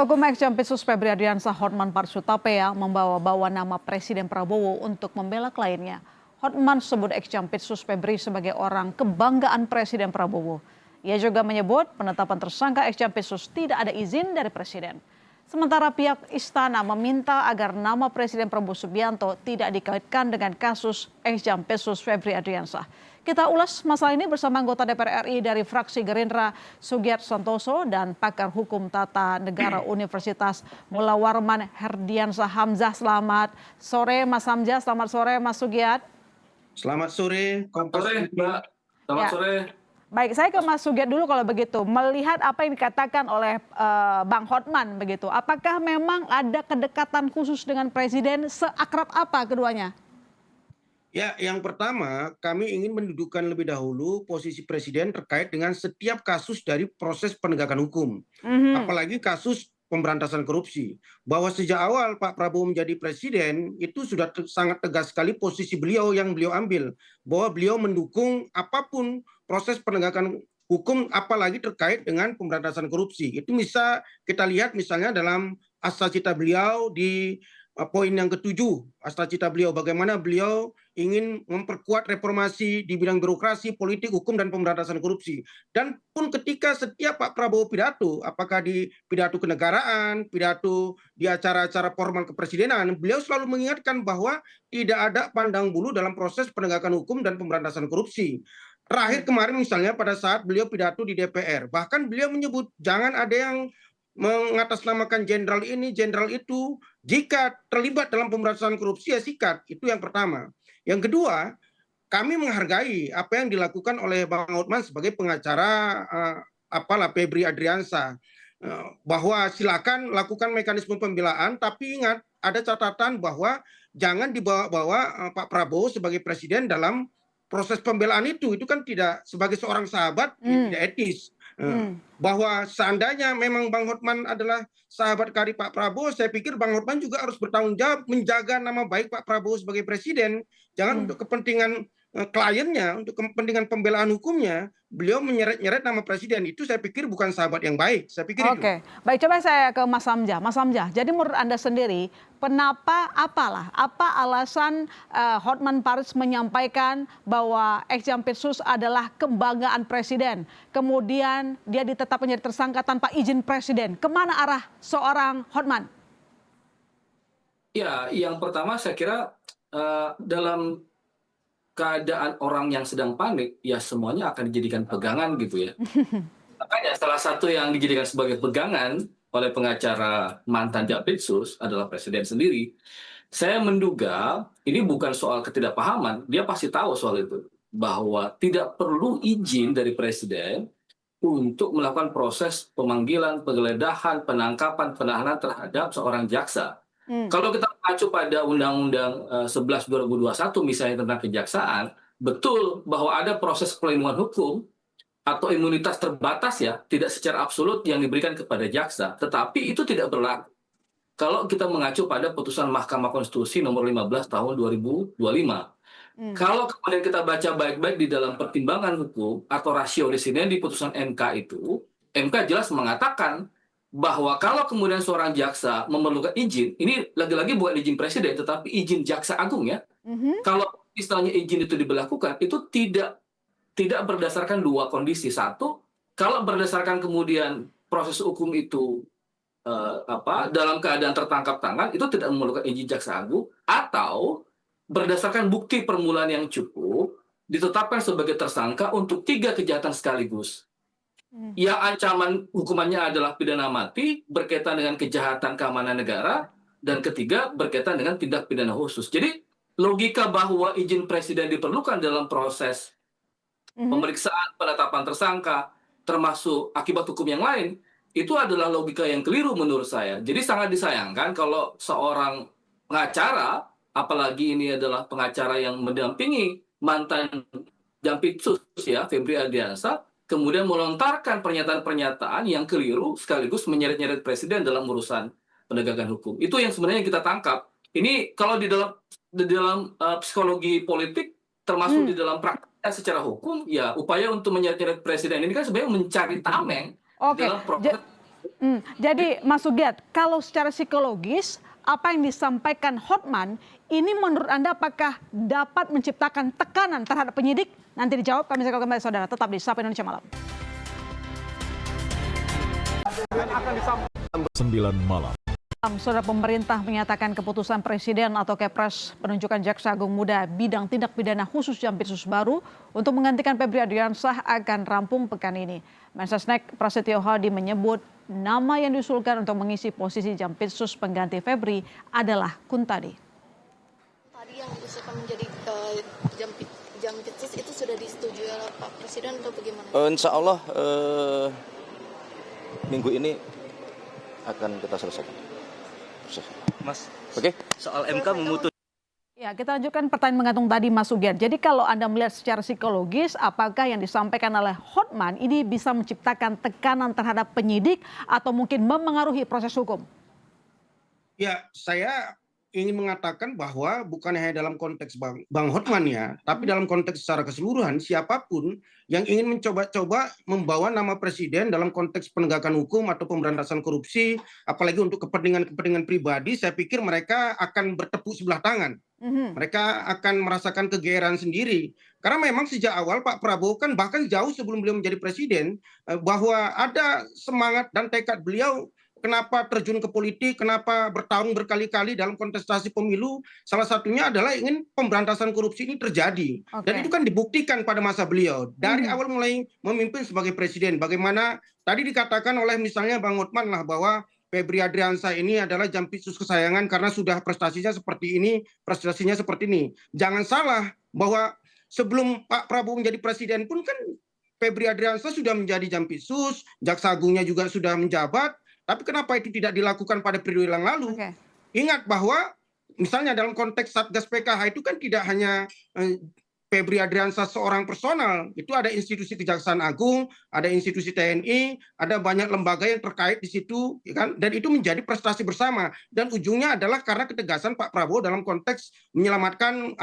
Hukum ex Jampitsus Febri Ardiansah Hotman Paris Hutapea membawa-bawa nama Presiden Prabowo untuk membela kliennya. Hotman sebut ex Jampitsus Febri sebagai orang kebanggaan Presiden Prabowo. Ia juga menyebut penetapan tersangka ex Jampitsus tidak ada izin dari Presiden. Sementara pihak istana meminta agar nama Presiden Prabowo Subianto tidak dikaitkan dengan kasus ex Jampitsus Febri Ardiansah. Kita ulas masalah ini bersama anggota DPR RI dari fraksi Gerindra Sugiat Santoso dan pakar hukum tata negara Universitas Mula Warman Herdiansah Hamzah. Selamat sore Mas Hamzah, selamat sore Mas Sugiat. Selamat sore, Kompas. Sore, Mbak. Selamat sore. Baik, saya ke Mas Sugiat dulu kalau begitu. Melihat apa yang dikatakan oleh Bang Hotman begitu, apakah memang ada kedekatan khusus dengan Presiden? Seakrab apa keduanya? Ya, yang pertama kami ingin mendudukkan lebih dahulu posisi Presiden terkait dengan setiap kasus dari proses penegakan hukum. Apalagi kasus pemberantasan korupsi. Bahwa sejak awal Pak Prabowo menjadi Presiden, itu sudah sangat tegas sekali posisi beliau yang beliau ambil. Bahwa beliau mendukung apapun proses penegakan hukum, apalagi terkait dengan pemberantasan korupsi. Itu bisa kita lihat misalnya dalam Astra-Cita beliau di poin yang ketujuh, Astra-Cita beliau, bagaimana beliau ingin memperkuat reformasi di bidang birokrasi, politik, hukum, dan pemberantasan korupsi. Dan pun ketika setiap Pak Prabowo pidato, apakah di pidato kenegaraan, pidato di acara-acara formal kepresidenan, beliau selalu mengingatkan bahwa tidak ada pandang bulu dalam proses penegakan hukum dan pemberantasan korupsi. Terakhir kemarin misalnya pada saat beliau pidato di DPR, bahkan beliau menyebut jangan ada yang mengatasnamakan jenderal ini, jenderal itu. Jika terlibat dalam pemberantasan korupsi ya sikat. Itu yang pertama. Yang kedua, kami menghargai apa yang dilakukan oleh Bang Hotman sebagai pengacara Febri Ardiansah. Bahwa silakan lakukan mekanisme pembelaan, tapi ingat ada catatan bahwa jangan dibawa-bawa Pak Prabowo sebagai presiden dalam proses pembelaan itu kan tidak sebagai seorang sahabat tidak etis. Bahwa seandainya memang Bang Hotman adalah sahabat karib Pak Prabowo, saya pikir Bang Hotman juga harus bertanggung jawab menjaga nama baik Pak Prabowo sebagai presiden. Jangan untuk kepentingan kliennya, untuk kepentingan pembelaan hukumnya, beliau menyeret-nyeret nama presiden. Itu saya pikir bukan sahabat yang baik. Saya pikir itu. Oke, baik, coba saya ke Mas Hamzah. Mas Hamzah, jadi menurut Anda sendiri, apa alasan Hotman Paris menyampaikan bahwa ex Jampitsus adalah kebanggaan Presiden, kemudian dia ditetapkan menjadi tersangka tanpa izin Presiden? Kemana arah seorang Hotman? Ya, yang pertama saya kira dalam keadaan orang yang sedang panik, ya semuanya akan dijadikan pegangan gitu ya. Makanya salah satu yang dijadikan sebagai pegangan oleh pengacara mantan Jampitsus adalah Presiden sendiri. Saya menduga ini bukan soal ketidakpahaman, dia pasti tahu soal itu. Bahwa tidak perlu izin dari Presiden untuk melakukan proses pemanggilan, penggeledahan, penangkapan, penahanan terhadap seorang jaksa. Kalau kita mengacu pada Undang-Undang 11 2021 misalnya tentang kejaksaan, betul bahwa ada proses pelindungan hukum atau imunitas terbatas ya, tidak secara absolut yang diberikan kepada jaksa, tetapi itu tidak berlaku kalau kita mengacu pada putusan Mahkamah Konstitusi nomor 15 tahun 2025. Kalau kemudian kita baca baik-baik di dalam pertimbangan hukum atau rasio di sini di putusan MK itu, MK jelas mengatakan bahwa kalau kemudian seorang jaksa memerlukan izin, ini lagi-lagi bukan izin presiden, tetapi izin jaksa agung ya. Kalau istilahnya izin itu diberlakukan, itu tidak berdasarkan dua kondisi. Satu, kalau berdasarkan kemudian proses hukum itu dalam keadaan tertangkap tangan, itu tidak memerlukan izin jaksa agung, atau berdasarkan bukti permulaan yang cukup, ditetapkan sebagai tersangka untuk 3 kejahatan sekaligus. Yang ancaman hukumannya adalah pidana mati berkaitan dengan kejahatan keamanan negara, dan ketiga berkaitan dengan tindak pidana khusus. Jadi logika bahwa izin presiden diperlukan dalam proses pemeriksaan, penetapan tersangka, termasuk akibat hukum yang lain, itu adalah logika yang keliru menurut saya. Jadi sangat disayangkan kalau seorang pengacara, apalagi ini adalah pengacara yang mendampingi mantan Jampitsus ya, Febri Ardiansah, kemudian melontarkan pernyataan-pernyataan yang keliru sekaligus menyeret-nyeret presiden dalam urusan penegakan hukum. Itu yang sebenarnya kita tangkap. Ini kalau di dalam psikologi politik, termasuk di dalam prakteknya secara hukum, ya upaya untuk menyeret-nyeret presiden ini kan sebenarnya mencari tameng dalam proses Jadi Mas Sugyat, kalau secara psikologis apa yang disampaikan Hotman ini menurut Anda apakah dapat menciptakan tekanan terhadap penyidik? Nanti dijawab, kami segera kembali saudara, tetap di Sapa Indonesia Malam. 9 malam. Saudara, pemerintah menyatakan keputusan Presiden atau Kepres penunjukan Jaksa Agung Muda bidang tindak pidana khusus Jampitsus baru untuk menggantikan Febri Ardiansah akan rampung pekan ini. Mensesnek Prasetyo Hadi menyebut nama yang diusulkan untuk mengisi posisi Jampitsus pengganti Febri adalah Kuntadi. Tadi yang diusulkan menjadi Jampitsus itu sudah disetujui oleh Pak Presiden atau bagaimana? Insya Allah minggu ini akan kita selesaikan. Mas, Oke. soal MK memutus. Ya, kita lanjutkan pertanyaan menggantung tadi Mas Sugyat. Jadi kalau Anda melihat secara psikologis, apakah yang disampaikan oleh Hotman ini bisa menciptakan tekanan terhadap penyidik atau mungkin memengaruhi proses hukum? Ya, saya ingin mengatakan bahwa bukan hanya dalam konteks Bang Hotman ya, tapi dalam konteks secara keseluruhan siapapun yang ingin mencoba-coba membawa nama presiden dalam konteks penegakan hukum atau pemberantasan korupsi, apalagi untuk kepentingan-kepentingan pribadi, saya pikir mereka akan bertepuk sebelah tangan. Mereka akan merasakan kegeeran sendiri. Karena memang sejak awal Pak Prabowo kan bahkan jauh sebelum beliau menjadi presiden, bahwa ada semangat dan tekad beliau. Kenapa terjun ke politik, kenapa bertarung berkali-kali dalam kontestasi pemilu, salah satunya adalah ingin pemberantasan korupsi ini terjadi. Dan itu kan dibuktikan pada masa beliau. Dari awal mulai memimpin sebagai presiden, bagaimana tadi dikatakan oleh misalnya Bang Hotman lah bahwa Febri Ardiansah ini adalah Jampitsus kesayangan karena sudah prestasinya seperti ini, prestasinya seperti ini. Jangan salah bahwa sebelum Pak Prabowo menjadi presiden pun kan Febri Ardiansah sudah menjadi Jampitsus, Jaksa Agungnya juga sudah menjabat. Tapi kenapa itu tidak dilakukan pada periode yang lalu? Ingat bahwa misalnya dalam konteks Satgas PKH itu kan tidak hanya Febri Ardiansah seorang personal, itu ada institusi Kejaksaan Agung, ada institusi TNI, ada banyak lembaga yang terkait di situ, ya kan? Dan itu menjadi prestasi bersama. Dan ujungnya adalah karena ketegasan Pak Prabowo dalam konteks menyelamatkan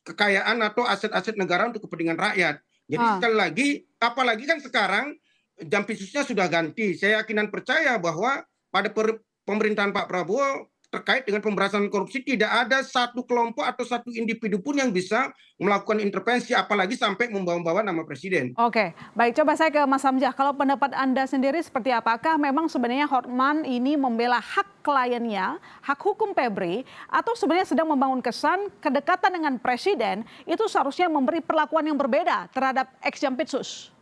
kekayaan atau aset-aset negara untuk kepentingan rakyat. Jadi sekali lagi, apalagi kan sekarang Jampitsusnya sudah ganti. Saya yakin dan percaya bahwa pada pemerintahan Pak Prabowo terkait dengan pemberantasan korupsi tidak ada satu kelompok atau satu individu pun yang bisa melakukan intervensi, apalagi sampai membawa-bawa nama presiden. Oke, baik, coba saya ke Mas Hamzah. Kalau pendapat Anda sendiri seperti apakah memang sebenarnya Hotman ini membela hak kliennya, hak hukum Febri, atau sebenarnya sedang membangun kesan kedekatan dengan presiden itu seharusnya memberi perlakuan yang berbeda terhadap ex-Jampitsus?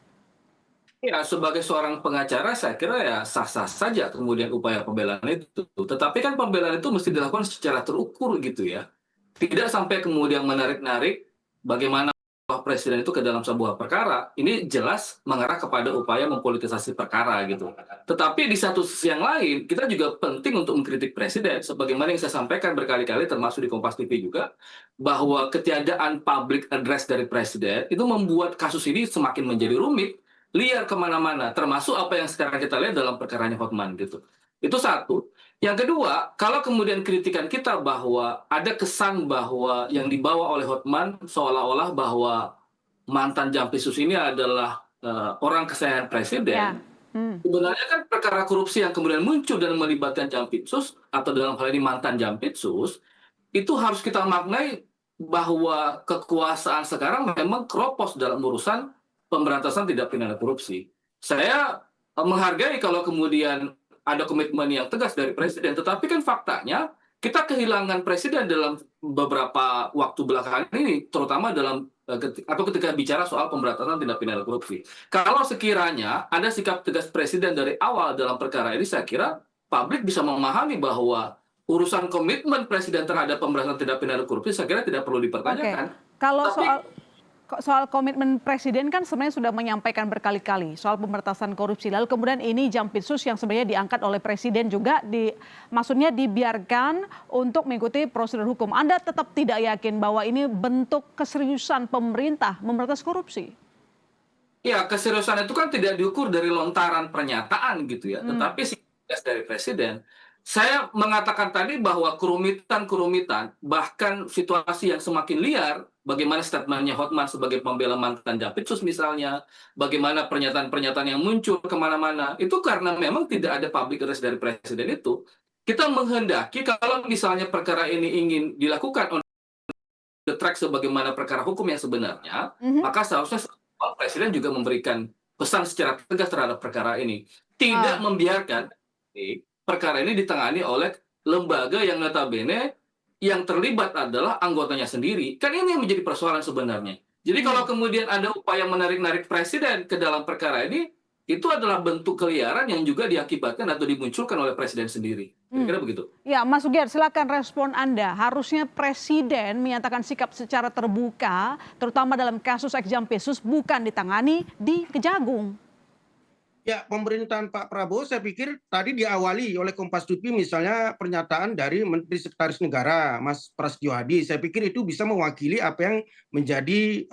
Ya, sebagai seorang pengacara saya kira ya sah-sah saja kemudian upaya pembelaan itu. Tetapi kan pembelaan itu mesti dilakukan secara terukur gitu ya. Tidak sampai kemudian menarik-narik bagaimana presiden itu ke dalam sebuah perkara. Ini jelas mengarah kepada upaya mempolitisasi perkara gitu. Tetapi di satu sisi yang lain, kita juga penting untuk mengkritik presiden. Sebagaimana yang saya sampaikan berkali-kali termasuk di Kompas TV juga, bahwa ketiadaan public address dari presiden itu membuat kasus ini semakin menjadi rumit, liar kemana-mana, termasuk apa yang sekarang kita lihat dalam perkaranya Hotman gitu. Itu satu. Yang kedua, kalau kemudian kritikan kita bahwa ada kesan bahwa yang dibawa oleh Hotman seolah-olah bahwa mantan Jampitsus ini adalah orang kesayangan presiden. Sebenarnya kan perkara korupsi yang kemudian muncul dan melibatkan Jampitsus atau dalam hal ini mantan Jampitsus, itu harus kita maknai bahwa kekuasaan sekarang memang keropos dalam urusan pemberantasan tindak pidana korupsi. Saya menghargai kalau kemudian ada komitmen yang tegas dari presiden, tetapi kan faktanya kita kehilangan presiden dalam beberapa waktu belakangan ini, terutama dalam atau ketika bicara soal pemberantasan tindak pidana korupsi. Kalau sekiranya ada sikap tegas presiden dari awal dalam perkara ini, saya kira publik bisa memahami bahwa urusan komitmen presiden terhadap pemberantasan tindak pidana korupsi saya kira tidak perlu dipertanyakan. Kalau soal komitmen presiden kan sebenarnya sudah menyampaikan berkali-kali soal pemberantasan korupsi. Lalu kemudian ini Jampitsus yang sebenarnya diangkat oleh presiden juga maksudnya dibiarkan untuk mengikuti prosedur hukum. Anda tetap tidak yakin bahwa ini bentuk keseriusan pemerintah memberantas korupsi? Ya, keseriusan itu kan tidak diukur dari lontaran pernyataan gitu ya, tetapi sikap dari presiden. Saya mengatakan tadi bahwa kerumitan-kerumitan, bahkan situasi yang semakin liar, bagaimana statementnya Hotman sebagai pembela mantan Jampitsus misalnya, bagaimana pernyataan-pernyataan yang muncul kemana-mana, itu karena memang tidak ada public address dari Presiden itu. Kita menghendaki kalau misalnya perkara ini ingin dilakukan on the track sebagaimana perkara hukum yang sebenarnya, Mhm. maka seharusnya Pak Presiden juga memberikan pesan secara tegas terhadap perkara ini. Tidak Ah, membiarkan perkara ini ditangani oleh lembaga yang notabene yang terlibat adalah anggotanya sendiri. Kan ini yang menjadi persoalan sebenarnya. Jadi kalau hmm. kemudian ada upaya menarik-narik presiden ke dalam perkara ini, itu adalah bentuk keliaran yang juga diakibatkan atau dimunculkan oleh presiden sendiri. Kira-kira begitu. Ya, Mas Ugiar, silakan respon Anda. Harusnya Presiden menyatakan sikap secara terbuka, terutama dalam kasus Ekjampesus, bukan ditangani di Kejagung. Ya, pemerintahan Pak Prabowo saya pikir tadi diawali oleh Kompas TV misalnya pernyataan dari Menteri Sekretaris Negara Mas Prasetyo Hadi. Saya pikir itu bisa mewakili apa yang menjadi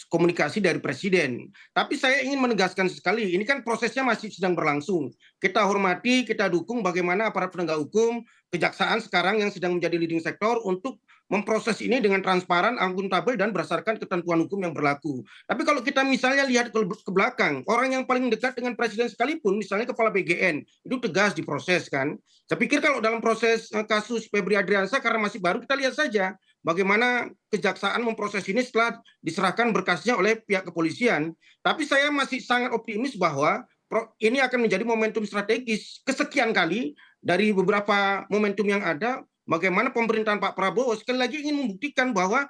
komunikasi dari Presiden. Tapi saya ingin menegaskan sekali, ini kan prosesnya masih sedang berlangsung. Kita hormati, kita dukung bagaimana aparat penegak hukum, kejaksaan sekarang yang sedang menjadi leading sektor untuk memproses ini dengan transparan, akuntabel, dan berdasarkan ketentuan hukum yang berlaku. Tapi kalau kita misalnya lihat ke belakang, orang yang paling dekat dengan Presiden sekalipun, misalnya Kepala BGN, itu tegas diproses kan. Saya pikir kalau dalam proses kasus Febri Adriansyah, karena masih baru, kita lihat saja bagaimana kejaksaan memproses ini setelah diserahkan berkasnya oleh pihak kepolisian. Tapi saya masih sangat optimis bahwa ini akan menjadi momentum strategis kesekian kali dari beberapa momentum yang ada, bagaimana pemerintahan Pak Prabowo sekali lagi ingin membuktikan bahwa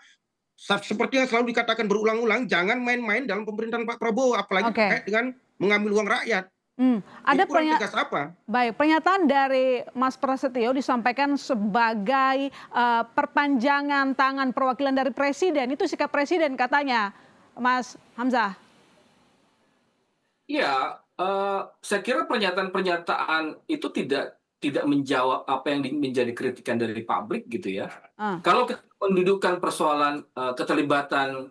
seperti yang selalu dikatakan berulang-ulang, jangan main-main dalam pemerintahan Pak Prabowo, apalagi Oke. terkait dengan mengambil uang rakyat. Ada Ini kurang tegas apa? Baik, pernyataan dari Mas Prasetyo disampaikan sebagai perpanjangan tangan perwakilan dari Presiden. Itu sikap Presiden katanya, Mas Hamzah. Iya, saya kira pernyataan-pernyataan itu tidak menjawab apa yang menjadi kritikan dari publik gitu ya. Ah, Kalau kita mendudukan persoalan keterlibatan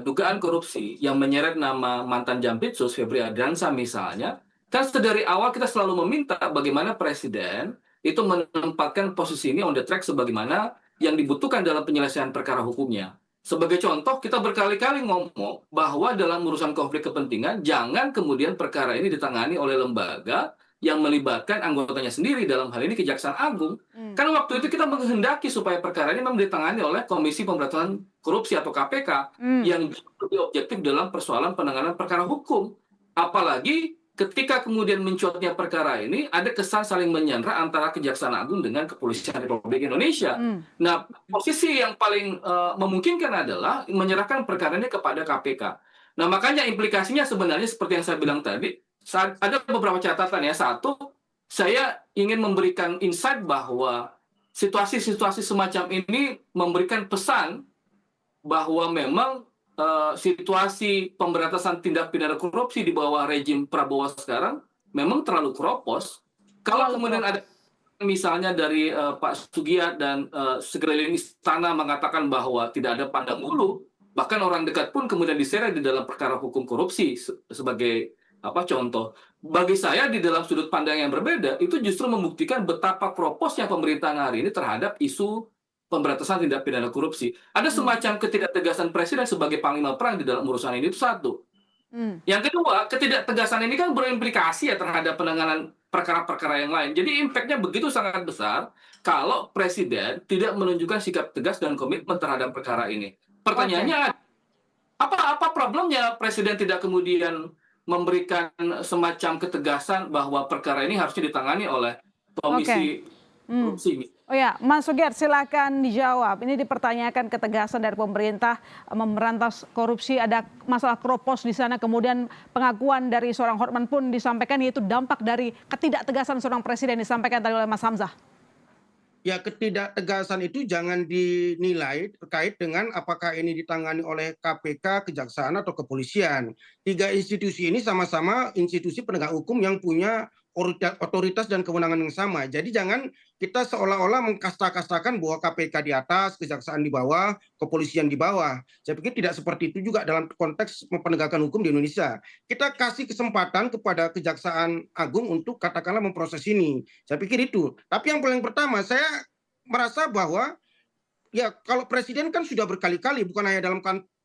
dugaan korupsi yang menyeret nama mantan Jampitsus Febri Adriansyah misalnya, kan dari awal kita selalu meminta bagaimana Presiden itu menempatkan posisi ini on the track sebagaimana yang dibutuhkan dalam penyelesaian perkara hukumnya. Sebagai contoh, kita berkali-kali ngomong bahwa dalam urusan konflik kepentingan, jangan kemudian perkara ini ditangani oleh lembaga yang melibatkan anggotanya sendiri, dalam hal ini Kejaksaan Agung. Kan waktu itu kita menghendaki supaya perkara ini memang ditangani oleh Komisi Pemberantasan Korupsi atau KPK yang lebih objektif dalam persoalan penanganan perkara hukum. Apalagi ketika kemudian mencuatnya perkara ini, ada kesan saling menyandra antara Kejaksaan Agung dengan Kepolisian Republik Indonesia. Nah, posisi yang paling memungkinkan adalah menyerahkan perkara ini kepada KPK. Nah, makanya implikasinya sebenarnya seperti yang saya bilang tadi, ada beberapa catatan ya. Satu, saya ingin memberikan insight bahwa situasi-situasi semacam ini memberikan pesan bahwa memang situasi pemberantasan tindak pidana korupsi di bawah rejim Prabowo sekarang memang terlalu keropos. Kalau kemudian ada misalnya dari Pak Sugiat dan sekeliling istana mengatakan bahwa tidak ada pandang bulu, bahkan orang dekat pun kemudian diseret di dalam perkara hukum korupsi sebagai contoh. Bagi saya di dalam sudut pandang yang berbeda, itu justru membuktikan betapa kroposnya pemerintahan hari ini terhadap isu pemberantasan tindak pidana korupsi. Ada semacam ketidaktegasan Presiden sebagai panglima perang di dalam urusan ini, itu satu. Yang kedua, ketidaktegasan ini kan berimplikasi ya terhadap penanganan perkara-perkara yang lain. Jadi impact-nya begitu sangat besar kalau Presiden tidak menunjukkan sikap tegas dan komitmen terhadap perkara ini. Pertanyaannya, apa problemnya Presiden tidak kemudian memberikan semacam ketegasan bahwa perkara ini harusnya ditangani oleh Komisi Korupsi? Oh ya, Mas Sugiat silakan dijawab. Ini dipertanyakan ketegasan dari pemerintah memberantas korupsi, ada masalah kropos di sana, kemudian pengakuan dari seorang Hotman pun disampaikan yaitu dampak dari ketidaktegasan seorang presiden disampaikan tadi oleh Mas Hamzah. Ya, ketidaktegasan itu jangan dinilai terkait dengan apakah ini ditangani oleh KPK, Kejaksaan, atau Kepolisian. Tiga institusi ini sama-sama institusi penegak hukum yang punya otoritas dan kewenangan yang sama. Jadi jangan kita seolah-olah mengkasta-kastakan bahwa KPK di atas, kejaksaan di bawah, kepolisian di bawah. Saya pikir tidak seperti itu juga dalam konteks penegakan hukum di Indonesia. Kita kasih kesempatan kepada Kejaksaan Agung untuk katakanlah memproses ini. Saya pikir itu. Tapi yang paling pertama, saya merasa bahwa ya kalau presiden kan sudah berkali-kali, bukan hanya dalam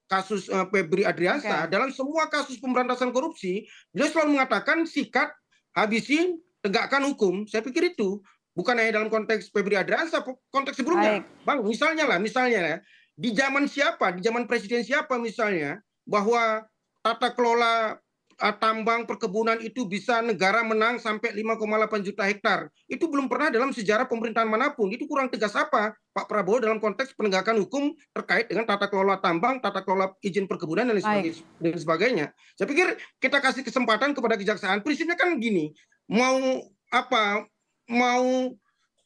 kasus Febri Adriansa, dalam semua kasus pemberantasan korupsi, beliau selalu mengatakan sikat, habisin, tegakkan hukum. Saya pikir itu bukan hanya dalam konteks Febri Adriansa, konteks sebelumnya. Bang, misalnya ya, di zaman siapa, di zaman presiden siapa misalnya, bahwa tata kelola tambang perkebunan itu bisa negara menang sampai 5,8 juta hektar. Itu belum pernah dalam sejarah pemerintahan manapun. Itu kurang tegas apa Pak Prabowo dalam konteks penegakan hukum terkait dengan tata kelola tambang, tata kelola izin perkebunan dan sebagainya. Saya pikir kita kasih kesempatan kepada kejaksaan. Prinsipnya kan gini, mau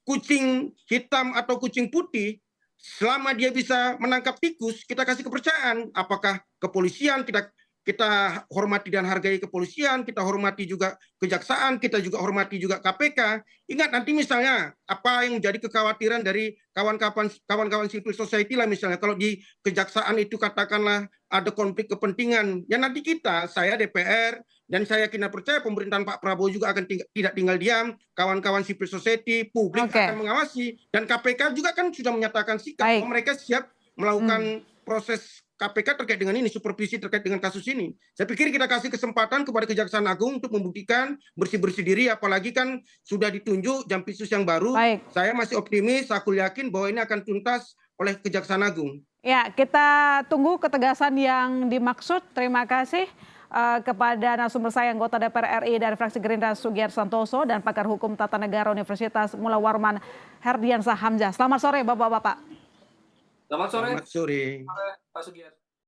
kucing hitam atau kucing putih, selama dia bisa menangkap tikus, kita kasih kepercayaan. Apakah kepolisian, kita hormati dan hargai kepolisian, kita hormati juga kejaksaan, kita juga hormati juga KPK. Ingat nanti misalnya apa yang menjadi kekhawatiran dari kawan-kawan civil society lah misalnya, kalau di kejaksaan itu katakanlah ada konflik kepentingan, ya nanti saya DPR, dan saya kena percaya pemerintahan Pak Prabowo juga akan tidak tinggal diam, kawan-kawan civil society, publik akan mengawasi, dan KPK juga kan sudah menyatakan sikap bahwa mereka siap melakukan proses KPK terkait dengan ini, supervisi terkait dengan kasus ini. Saya pikir kita kasih kesempatan kepada Kejaksaan Agung untuk membuktikan bersih-bersih diri, apalagi kan sudah ditunjuk Jampitsus yang baru. Saya masih optimis, aku yakin bahwa ini akan tuntas oleh Kejaksaan Agung. Ya, kita tunggu ketegasan yang dimaksud. Terima kasih kepada narasumber saya, anggota DPR RI dari fraksi Gerindra Sugiar Santoso dan pakar hukum tata negara Universitas Mula Warman Herdiansah Hamzah. Selamat sore Bapak-bapak. Selamat sore. Selamat sore. Pak Sugiar.